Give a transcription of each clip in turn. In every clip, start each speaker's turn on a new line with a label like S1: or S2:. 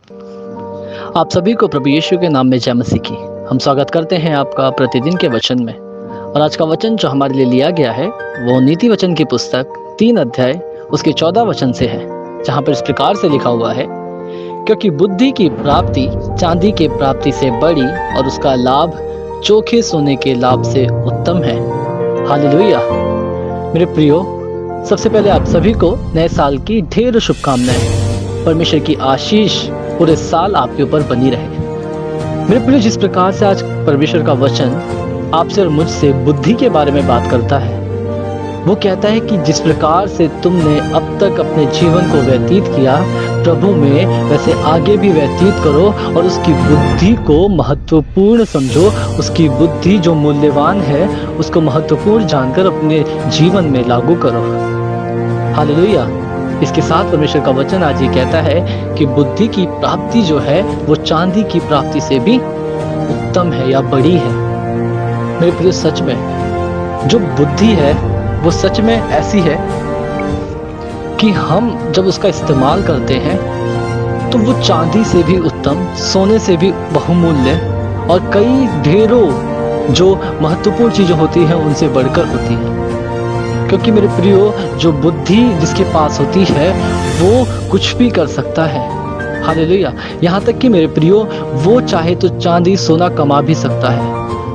S1: आप सभी को प्रभु यीशु के नाम में जय मसीह की। हम स्वागत करते हैं आपका प्रतिदिन के वचन में। और आज का वचन जो हमारे लिए लिया गया है वो नीति वचन की पुस्तक 3 अध्याय उसके 14 वचन से है, जहाँ पर इस प्रकार से लिखा हुआ है, क्योंकि बुद्धि की प्राप्ति चांदी के प्राप्ति से बड़ी और उसका लाभ चोखे सोने के लाभ से उत्तम है। हालेलुया। मेरे प्रियो, सबसे पहले आप सभी को नए साल की ढेर शुभकामनाएं। परमेश्वर की आशीष पूरे साल आपके ऊपर बनी रहे। मेरे प्रियो, जिस प्रकार से आज परमेश्वर का वचन आपसे और मुझसे बुद्धि के बारे में बात करता है, वो कहता है कि जिस प्रकार से तुमने अब तक अपने जीवन को व्यतीत किया प्रभु में, वैसे आगे भी व्यतीत करो और उसकी बुद्धि को महत्वपूर्ण समझो। उसकी बुद्धि जो मूल्यवान है उसको महत्वपूर्ण जानकर अपने जीवन में लागू करो। हालेलुया। इसके साथ परमेश्वर का वचन आज ये कहता है कि बुद्धि की प्राप्ति जो है वो चांदी की प्राप्ति से भी उत्तम है या बड़ी है। मेरे प्रिय, सच में जो बुद्धि है वो सच में ऐसी है कि हम जब उसका इस्तेमाल करते हैं तो वो चांदी से भी उत्तम, सोने से भी बहुमूल्य और कई ढेरों जो महत्वपूर्ण चीजें होती हैं उनसे बढ़कर होती है। क्योंकि मेरे प्रियो, जो बुद्धि जिसके पास होती है वो कुछ भी कर सकता है। हालेलुया। यहाँ तक कि मेरे प्रियो, वो चाहे तो चांदी सोना कमा भी सकता है,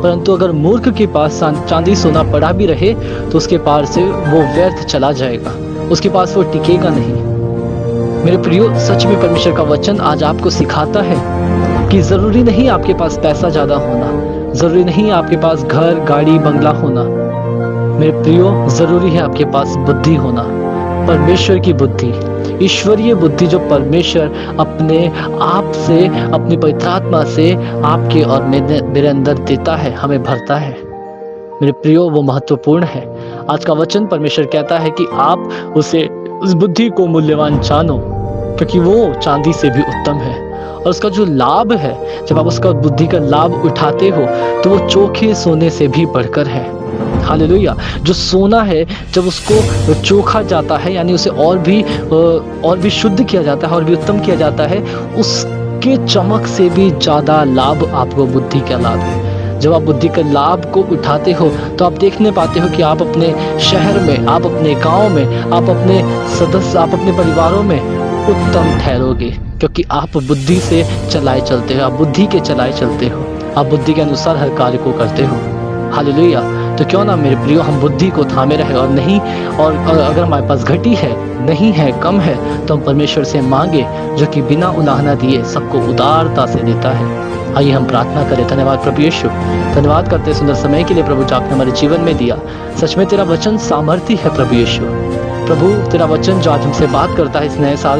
S1: परंतु अगर मूर्ख के पास चांदी सोना पड़ा भी रहे तो उसके पास से वो व्यर्थ चला जाएगा, उसके पास वो टिकेगा नहीं। मेरे प्रियो, सच में परमेश्वर का वचन आज आपको सिखाता है कि जरूरी नहीं आपके पास पैसा ज्यादा होना, जरूरी नहीं आपके पास घर गाड़ी बंगला होना। मेरे प्रियो, जरूरी है आपके पास बुद्धि होना, परमेश्वर की बुद्धि, ईश्वरीय बुद्धि जो परमेश्वर अपने आप से, अपनी पवित्र आत्मा से आपके और मेरे अंदर देता है, हमें भरता है। मेरे प्रियो, वो महत्वपूर्ण है। आज का वचन परमेश्वर कहता है कि आप उस बुद्धि को मूल्यवान जानो, क्योंकि वो चांदी से भी उत्तम है। और उसका जो लाभ है, जब आप उसका बुद्धि का लाभ उठाते हो तो वो चोखे सोने से भी बढ़कर है। हालेलुया। जो सोना है जब उसको चोखा जाता है, यानी उसे और भी शुद्ध किया जाता है और भी उत्तम किया जाता है, उसके चमक से भी ज्यादा लाभ आपको बुद्धि का लाभ है। जब आप बुद्धि के लाभ को उठाते हो तो आप देखने पाते हो कि आप अपने शहर में, आप अपने गांव में, आप अपने सदस्य, आप अपने परिवारों में उत्तम ठहरोगे, क्योंकि आप बुद्धि से चलाए चलते हो, आप बुद्धि के चलाए चलते हो, आप बुद्धि के अनुसार हर कार्य को करते हो। हालेलुया। तो क्यों ना मेरे प्रियो हम बुद्धि को थामे रहे और नहीं, और अगर हमारे पास घटी है, नहीं है, कम है, तो हम परमेश्वर से मांगे, जो कि बिना उलाहना दिए सबको उदारता से देता है। आइए हम प्रार्थना करें। धन्यवाद प्रभु यीशु, धन्यवाद करते सुंदर समय के लिए प्रभु जो आपने हमारे जीवन में दिया। सच में तेरा वचन सामर्थ्य है प्रभु यीशु। प्रभु, तेरा वचन जो आज हमसे बात करता है इस नए साल